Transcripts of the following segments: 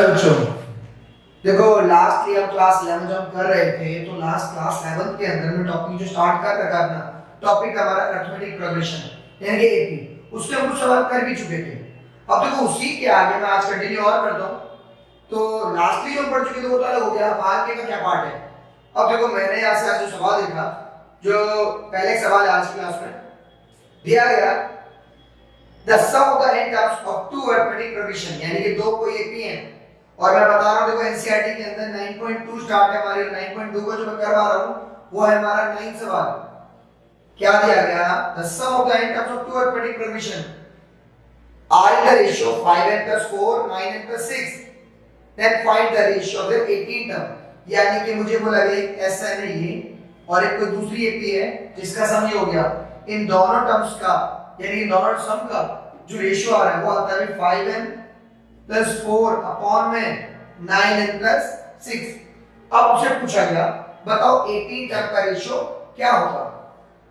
बच्चों देखो, last year class 11 जब हम कर रहे थे तो लास्ट क्लास 11 के अंदर में टॉपिक जो स्टार्ट कर रखा अपना टॉपिक हमारा अरिथमेटिक प्रोग्रेशन यानी कि एपी, उसके हम कुछ सवाल कर भी चुके थे। अब देखो उसी के आगे मैं आज कंटिन्यू और करता हूं। तो लास्टली जो पढ़ चुके थे वो तो अलग हो गया, अब आगे का क्या पार्ट है। अब देखो मैंने यहाँ से आज जो सवाल देखा, जो पहले सवाल है आज की क्लास में दिया गया, the sum of the n terms of two arithmetic progression, यानी कि दो कोई एपी है और मैं बता रहा हूं देखो एनसीईआरटी के अंदर 9.2 स्टार्ट है हमारी, 9.2 को जो मैं करवा रहा हूं वो है हमारा 9 सवाल। क्या दिया गया, the sum of the n terms of two arithmetic progression are in the ratio 5n + 4 9n + 6, then find the ratio of the 18 term. यानी कि मुझे बोला गया एक एसएन है ये और एक कोई दूसरी एपी है जिसका सम ये हो गया, इन दोनों टर्म्स का यानी इन दोनों सम का जो रेशियो आ रहा है वो आता है 5n + 4 अपॉन में 9n + 6। अब उससे पूछा गया बताओ 18 टर्म का रेशियो क्या होगा।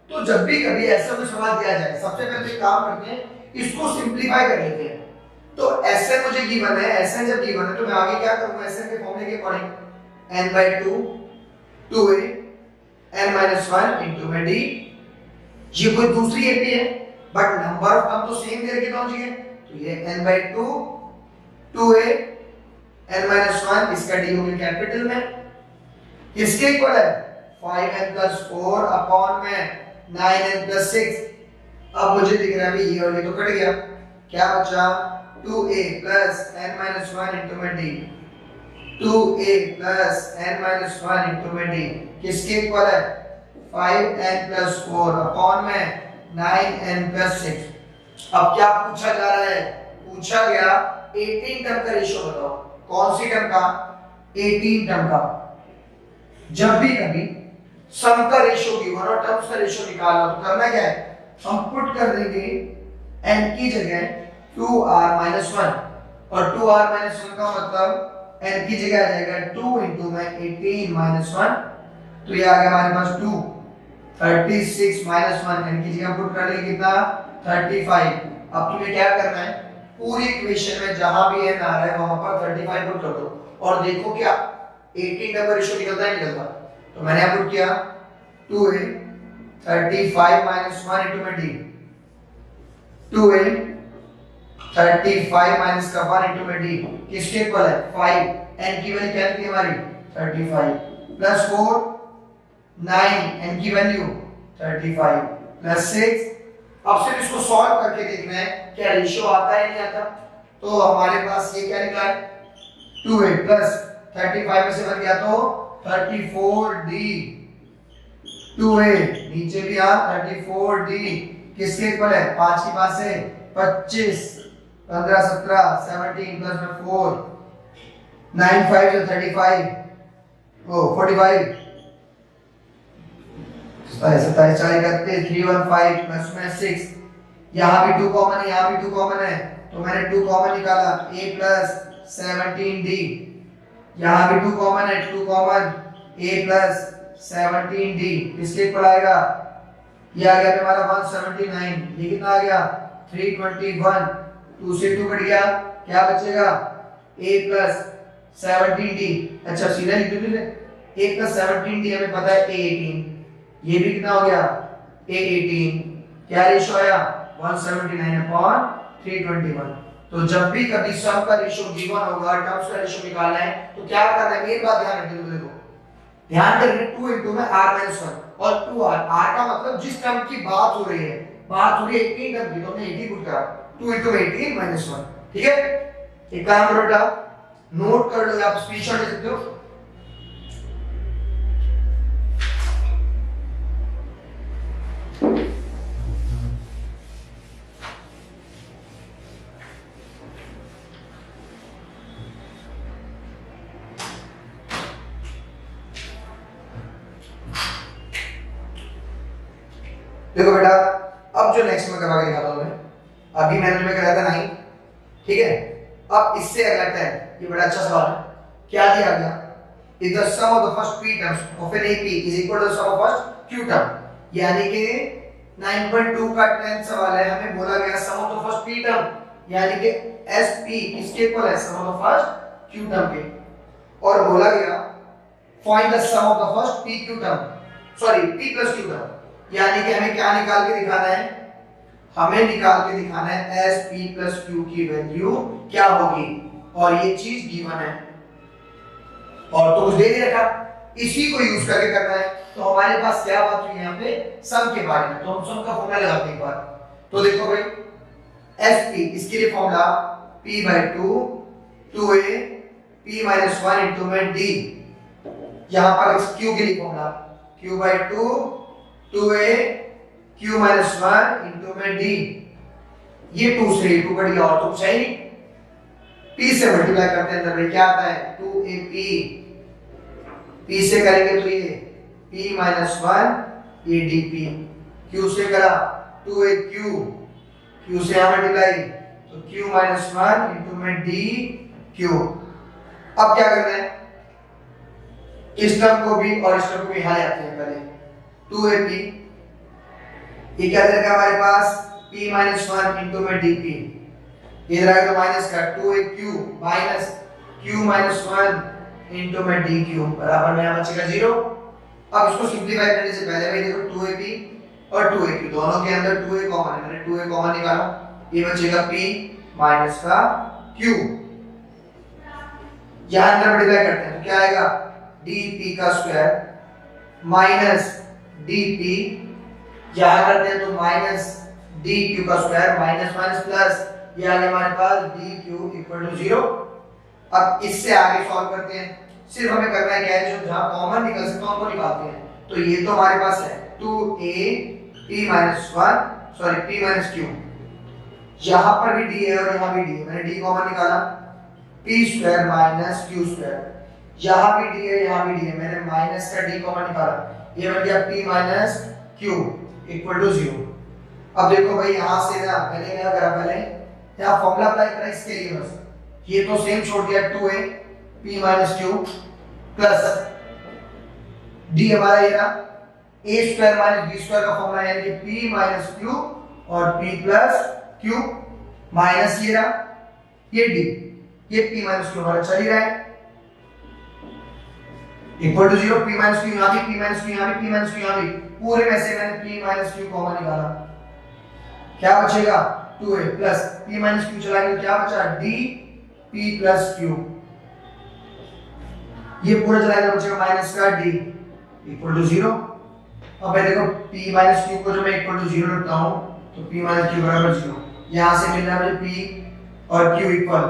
तो जब भी कभी ऐसा कोई सवाल दिया जाए सबसे पहले एक काम करते हैं, इसको सिंपलीफाई कर लेते हैं। तो Sn मुझे गिवन है, Sn जब गिवन है तो मैं आगे क्या करूंगा, Sn के फॉर्मूले के according n/2 2a n - 1 into में d। ये कोई दूसरी एपी है बट नंबर ऑफ टर्म तो सेम दे रखे दोनों जगह, तो ये n/2 2a n - 1, इसका d हो गया कैपिटल में, किसके इक्वल है 5n + 4 अपॉन में 9n + 6। अब मुझे दिख रहा है ये और ये तो कट गया, क्या बचा 2a + n - 1 into में d, 2a + n - 1 into में d किसके इक्वल है 5n + 4 अपॉन में 9n + 6। अब क्या पूछा जा रहा है, पूछा गया 18 टर्म का रेशियो बताओ। कौन सी टर्म का, 18 टर्म का। जब भी कभी सम का रेशियो गिवन और टर्म्स का रेशियो निकालना तो करना क्या है, हम पुट कर देंगे n की जगह 2r - 1 और 2r - 1 का मतलब n की जगह आ जाएगा 2 into में 18 - 1, तो ये आ गया हमारे पास 2 36 - 1 n की जगह पुट कर देंगे कितना 35। अब तुम्हें क्या करना है, पूरी इक्वेशन में जहां भी n आ रहा है वहां पर 35 पुट कर दो और देखो क्या 18 का रेशियो निकलता है निकलता। तो मैंने यहां पुट किया 2a 35 - 1 into में d, 2a 35 - का 1 into में d किसके इक्वल है 5, n की वैल्यू क्या थी हमारी 35 + 4 9, n की वैल्यू 35 + 6। अब सिर्फ इसको सॉल्व करके देखना है क्या रेशियो आता है नहीं आता। तो हमारे पास ये क्या निकला है 2a + 35 में से बन गया तो 34d, 2a नीचे भी आ 34d किसके इक्वल है 5 की पास है 25 15 17 17 प्लस में 4 9 5 से 35 45 27 27 4 31 315 प्लस में 6। यहाँ भी 2 कॉमन है, यहाँ भी 2 कॉमन है तो मैंने 2 कॉमन निकाला a + 17d। यहाँ भी 2 कॉमन है, 2 कॉमन a + 17d इसके इक्वल आएगा, ये आ गया हमारा 179, ये कितना आ गया 321, 2 से 2 कट गया, क्या बचेगा a + 17d। अच्छा सीधा लिख दो, a + 17d हमें पता है a18, ये भी कितना हो गया a18, क्या रेशियो आया 179/321। तो जब भी कभी सम का रेशियो गिवन होगा टर्म्स का रेशियो निकालना है तो क्या करना है, मेरी बात ध्यान रखिए। देखो ध्यान रखिए 2 into में r - 1 और 2r, r का मतलब जिस टर्म की बात हो रही है, बात हो रही है 18 टर्म की, तो हमने 18 पुट करा 2 into 18 - 1। ठीक है, एक काम करो बेटा नोट कर लो, आप स्क्रीनशॉट ले सकते हो। देखो बेटा अब जो नेक्स्ट में करवा के दिखाता हूं मैं, अभी मैंने तुम्हें कराया था 9, ठीक है। अब इससे अगला 10, ये बड़ा अच्छा सवाल है। क्या दिया गया, if the sum of the first p terms of an AP is equal to the sum of first q term, यानी कि 9.2 का 10th सवाल है, हमें बोला गया sum of the first p term यानी कि sp किसके इक्वल है, sum of the first q term के, और बोला गया find the sum of the first pq term, sorry p plus q term, यानी कि हमें क्या निकाल के दिखाना है, हमें निकाल के दिखाना है sp प्लस q की वैल्यू क्या होगी, और ये चीज गिवन है और तो कुछ दे नहीं रखा, इसी को यूज करके करना है। तो हमारे पास क्या बात हुई यहाँ पे, सम के बारे में, तो हम सम का फॉर्मूला लगाते हैं एक बार। तो देखो भाई sp, इसके लिए formula p by 2 2a p minus 1 into में d, यहाँ पर q के लिए formula q by 2 2a q minus 1 into में d, ये 2 से 2 बढ़ गया और तो सही नहीं, p से मल्टीप्लाई करते हैं अंदर में क्या आता है 2ap, p से करेंगे तो ये p minus 1 ये dp, q से करा 2aq, q से यहाँ मल्टीप्लाई तो q minus 1 into में dq। अब क्या करना है, इस टर्म को भी और इस टर्म को भी यहाँ ले आते हैं पहले 2ap, ये क्या रहेगा हमारे पास p minus 1 into में dp, इधर आएगा तो माइनस का 2aq minus q minus 1 into में dq बराबर में यहाँ बचेगा 0। अब इसको सिंपलीफाई करने से पहले भाई देखो 2ab और 2aq दोनों के अंदर 2a कॉमन है, मैंने 2a कॉमन निकाला, ये बचेगा p माइनस का q, यहाँ अंदर मल्टीप्लाई करते हैं तो क्या आएगा dp का स्क्वायर माइनस dp, यहाँ करते हैं तो माइनस dq का स्क्वायर माइनस माइनस प्लस, ये आ गया हमारे पास dq इक्वल टू 0। अब इससे आगे सॉल्व करते हैं, सिर्फ हमें करना है क्या है, जो जहां कॉमन निकल सकता है उनको निकालते हैं। तो ये तो हमारे पास है 2a p minus 1 sorry p minus q, यहां पर भी d है और यहां भी d है, मैंने d कॉमन निकाला p square minus q square, यहां भी d है यहां भी d है, मैंने माइनस का d कॉमन निकाला, ये बन गया p minus q equal to 0। अब देखो भाई यहां से ना मैंने क्या करा, पहले यहाँ फॉर्मूला अप्लाई करा इसके लिए, बस ये तो सेम छोड़ दिया 2a p minus q plus d हमारा ये रहा a square minus b square का फॉर्मूला यानी कि p minus q और p plus q माइनस ये रहा ये d, ये p minus q हमारा चल ही रहा है equal to 0, p minus q यहाँ भी p minus q यहाँ भी p minus q यहाँ भी, पूरे में से मैंने p minus q कॉमन निकाला, क्या बचेगा 2a plus p minus q चलाएंगे तो क्या बचा d p plus q, ये पूरा चलाएंगे बचेगा माइनस का d इक्वल टू 0। अब भाई देखो p minus q को जो मैं इक्वल टू 0 रखता हूं तो p minus q बराबर 0, यहां से मिल रहा है मुझे p और q इक्वल,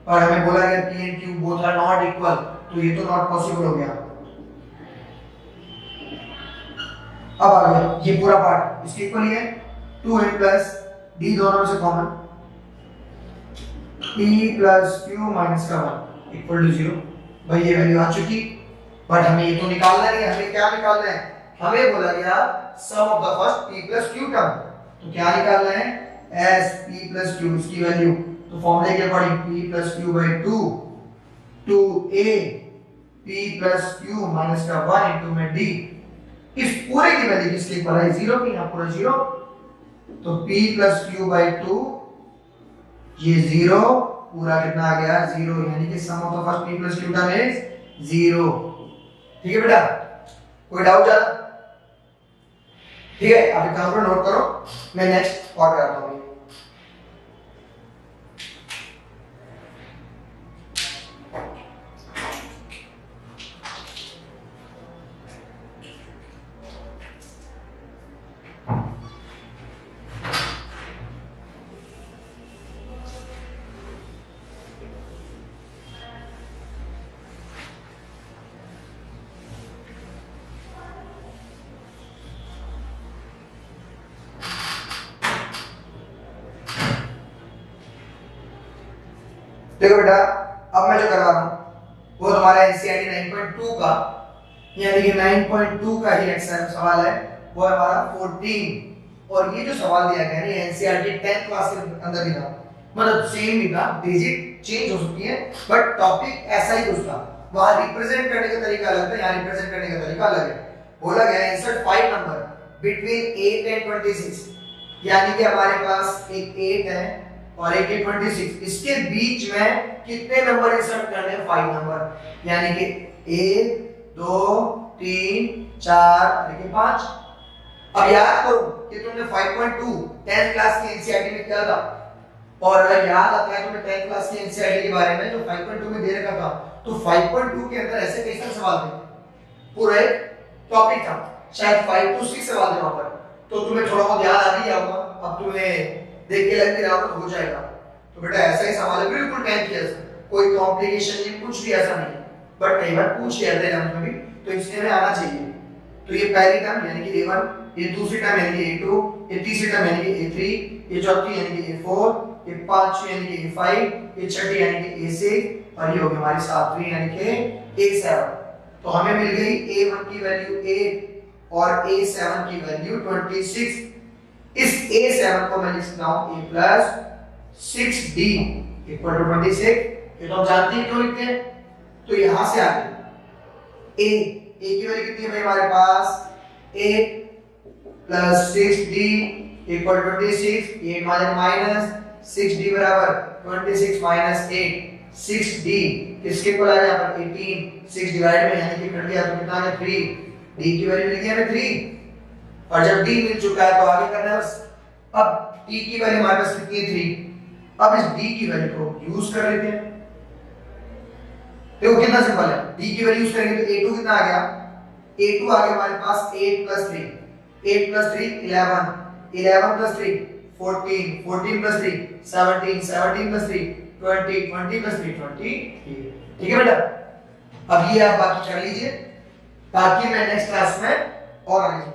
और हमें बोला गया p and q both are not equal, तो ये तो नॉट पॉसिबल हो गया। अब आ गया ये पूरा पार्ट, इसके इक्वल ही है 2a प्लस d दोनों में से common p plus q minus का 1 इक्वल टू 0। भाई ये वैल्यू आ चुकी, बट हमें ये तो निकालना नहीं है, हमें क्या निकालना है, हमें बोला गया sum of the first p plus q term, तो क्या निकालना है s p प्लस q, इसकी वैल्यू तो फॉर्मूले के according p plus q by 2 2a p plus q minus का 1 into में d, इस पूरे की वैल्यू किसके इक्वल है 0 की, यहाँ पूरा 0, तो p प्लस q by 2 ये 0 पूरा कितना आ गया 0, यानी कि sum of the first p plus q term is 0। ठीक है बेटा, कोई डाउट ज्यादा? ठीक है, आप एक काम करो नोट करो, मैं नेक्स्ट पार्ट कराता हूँ। देखो बेटा, अब मैं जो करवा रहा हूँ वो तुम्हारा एनसीईआरटी 9.2 का यानी कि 9.2 का ही एग्जाम सवाल है, वो है हमारा 14, और ये जो सवाल दिया गया है एनसीईआरटी 10th क्लास के अंदर ही था, मतलब सेम ही था, बेसिक चेंज हो सकती है बट टॉपिक ऐसा ही कुछ था, वहां रिप्रेजेंट करने का तरीका अलग था, यहाँ रिप्रेजेंट करने का तरीका अलग है। बोला गया इंसर्ट 5 नंबर बिटवीन 8 एंड 26, यानी कि हमारे पास एक 8 है और एक 26, इसके बीच में कितने नंबर इंसर्ट करने हैं? 5 नंबर, यानी कि 1 2 3 4 देखिए 5। अब याद करो कि तुमने 5.2 10th क्लास की एनसीईआरटी में किया था, और अगर याद आता है तुम्हें 10th क्लास की एनसीईआरटी के बारे में जो 5.2 में दे रखा था, तो 5.2 के अंदर ऐसे कैसे सवाल थे, पूरा एक टॉपिक था, शायद 5 to 6 सवाल थे वहां पर, तो तुम्हें थोड़ा बहुत याद आ भी गया होगा, अब तुम्हें देख के लग भी रहा होगा तो हो जाएगा। तो बेटा ऐसा ही सवाल है, बिल्कुल 10th क्लास, कोई कॉम्प्लिकेशन नहीं, कुछ भी ऐसा नहीं, बट कई बार पूछ लिया था हम भी, तो इसलिए में आना चाहिए। तो ये पहली टर्म यानी कि A1, ये दूसरी टर्म यानी कि A2, ये तीसरी टर्म यानी कि A3, ये चौथी यानी कि A4, ये पांचवी यानी कि A5, ये छठी यानी कि A6, और ये हो गई हमारी सातवीं यानी कि A7। तो हमें मिल गई A1 की वैल्यू 8 और A7 की वैल्यू 26। इस A7 को मैं लिख सकता हूं A plus 6D equal to 26। ये तो हम जानते हैं क्यों लिखते हैं, तो यहां से आगे A की वैल्यू कितनी है भाई हमारे पास? 8 plus 6D equal 26, 8 minus 6D बराबर 26 माइनस 8, 6D किसके इक्वल आया यहाँ पर 18, 6 डिवाइड में यानी कि कर दिया तो कितना आ गया 3, D की वैल्यू मिल गई हमें 3, और जब D मिल चुका है तो आगे करना है बस। अब D की वैल्यू हमारे पास कितनी है 3, अब इस D की वैल्यू को यूज कर लेते हैं। देखो कितना सिंपल है, D की वैल्यू यूज करेंगे तो A2 कितना आ गया, A2 आ गया हमारे पास 8 plus 3, 8 plus 3 11, 11 plus 3 14, 14 plus 3 17, 17 plus 3 20, 20 plus 3 23। ठीक है बेटा, अब ये आप बाकी कर लीजिए, बाकी मैं नेक्स्ट क्लास में और आगे